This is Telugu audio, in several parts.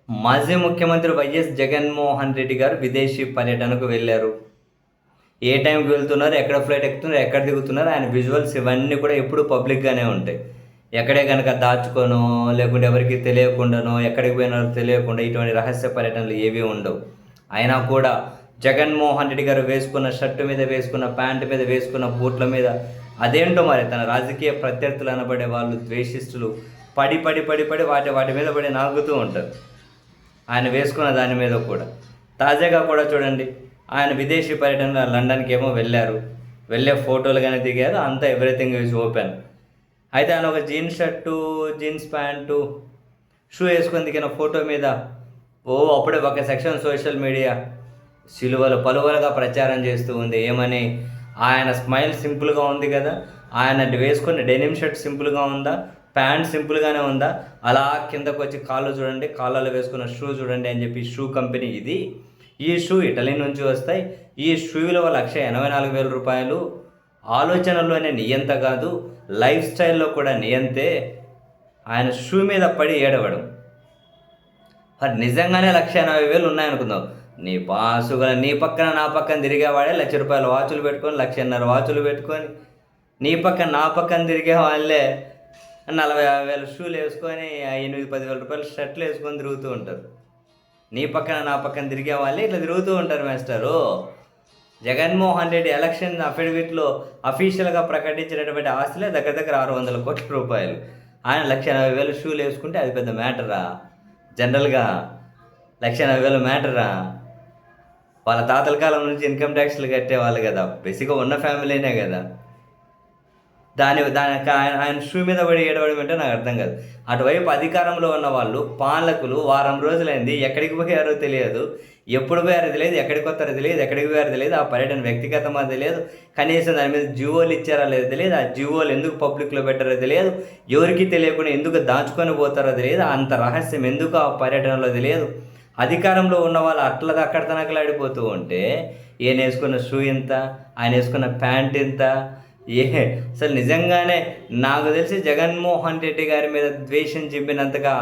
మాజీ ముఖ్యమంత్రి వైఎస్ జగన్మోహన్ రెడ్డి గారు విదేశీ పర్యటనకు వెళ్ళారు. ఏ టైంకి వెళ్తున్నారు, ఎక్కడ ఫ్లైట్ ఎక్కుతున్నారు, ఎక్కడ దిగుతున్నారు, ఆయన విజువల్స్ ఇవన్నీ కూడా ఎప్పుడూ పబ్లిక్‌గానే ఉంటాయి. ఎక్కడే గనక దాచుకోనో, లేకుంటే ఎవరికీ తెలియకుండానో, ఎక్కడికి పోయినారో తెలియకుండా ఇటువంటి రహస్య పర్యటనలు ఏవీ ఉండవు. అయినా కూడా జగన్మోహన్ రెడ్డి గారు వేసుకున్న షర్ట్ మీద, వేసుకున్న ప్యాంట్ మీద, వేసుకున్న బూట్ల మీద అదేంటో మరి తన రాజకీయ ప్రత్యర్థులు అనబడే వాళ్ళు ద్వేషిస్తులు పడి, పడి, పడి, పడి వాటి వాటి మీద పడి నాకుతూ ఉంటారు. ఆయన వేసుకున్న దాని మీద కూడా. తాజాగా కూడా చూడండి, ఆయన విదేశీ పర్యటన లండన్‌కి ఏమో వెళ్ళారు. వెళ్ళే ఫోటోలు గాని దిగారు. అంతా ఎవ్రీథింగ్ ఈజ్ ఓపెన్. అయితే ఆయన ఒక jeans shirt, jeans pant, shoe ఏసుకొని దిగిన ఫోటో మీద అప్పుడే ఒక సెక్షన్ సోషల్ మీడియా సిలువలు పలువలుగా ప్రచారం చేస్తూ ఉంది. ఏమని? ఆయన స్మైల్ సింపుల్‌గా ఉంది కదా! ఆయన వేసుకున్న డెనిమ్ షర్ట్ సింపుల్‌గా ఉందా? ప్యాంట్ సింపుల్‌గానే ఉందా? అలా కిందకొచ్చి కాళ్ళు చూడండి, కాళ్ళలో వేసుకున్న షూ చూడండి అని చెప్పి షూ కంపెనీ ఇది. ఈ షూ ఇటలీ నుంచి వస్తాయి. ఈ షూ విలువ రూ. 184,000. ఆలోచనల్లోనే నియంత కాదు, లైఫ్ స్టైల్‌లో కూడా నియంతే. ఆయన షూ మీద పడి ఏడవడం. మరి నిజంగానే 180,000 ఉన్నాయనుకుందాం. నీ పక్కన నా పక్కన తిరిగేవాడే రూ. 1,00,000 వాచులు పెట్టుకొని, 1,50,000 వాచులు పెట్టుకొని, నీ పక్కన నా పక్కన తిరిగే వాళ్ళే 40,000 షూలు వేసుకొని, 8,000-10,000 షర్ట్లు వేసుకొని తిరుగుతూ ఉంటారు. నీ పక్కన నా పక్కన తిరిగే వాళ్ళే ఇట్లా తిరుగుతూ ఉంటారు మాస్టరు. జగన్మోహన్ రెడ్డి ఎలక్షన్ అఫిడవిట్లో అఫీషియల్‌గా ప్రకటించినటువంటి ఆస్తులే దగ్గర దగ్గర 600 కోట్ల రూపాయలు. ఆయన 1,80,000 షూలు వేసుకుంటే అది పెద్ద మ్యాటరా? జనరల్‌గా 1,80,000 మ్యాటరా? వాళ్ళ తాతల కాలం నుంచి ఇన్‌కమ్ ట్యాక్స్‌లు కట్టేవాళ్ళు కదా! బేసిక్‌గా ఉన్న ఫ్యామిలీనే కదా! దానికి ఆయన షూ మీద పడి ఏడవడం ఏంటో నాకు అర్థం కాదు. అటువైపు అధికారంలో ఉన్న వాళ్ళు పాలకులు వారం రోజులైంది, ఎక్కడికి పోయారో తెలియదు, ఎప్పుడు పోయారో తెలియదు, ఎక్కడికి వస్తారో తెలియదు, ఎక్కడికి పోయారో తెలియదు, ఆ పర్యటన వ్యక్తిగతమా తెలియదు, కనీసం దాని మీద జీవోలు ఇచ్చారో లేదో తెలియదు, ఆ జీవోలు ఎందుకు పబ్లిక్లో పెట్టారో తెలియదు, ఎవరికి తెలియకుండా ఎందుకు దాచుకొని పోతారో తెలియదు, అంత రహస్యం ఎందుకు ఆ పర్యటనలో తెలియదు. అధికారంలో ఉన్న వాళ్ళు అక్కడ తనకలాడిపోతూ ఉంటే ఈయన వేసుకున్న షూ ఇంత, ఆయన వేసుకున్న ప్యాంట్ ఇంత, అసలు నిజంగానే నాకు తెలిసి జగన్మోహన్ రెడ్డి గారి మీద ద్వేషం చింపినంతగా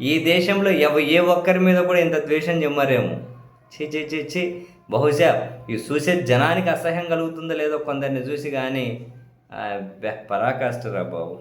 ఈ దేశంలో ఏ ఒక్కరి మీద కూడా ఇంత ద్వేషం చిమ్మరేమో. చి చి చి చి బహుశా ఈ చూసే జనానికి అసహ్యం కలుగుతుందో లేదో కొందరిని చూసి, కానీ పరాకాష్ఠరా బాబు.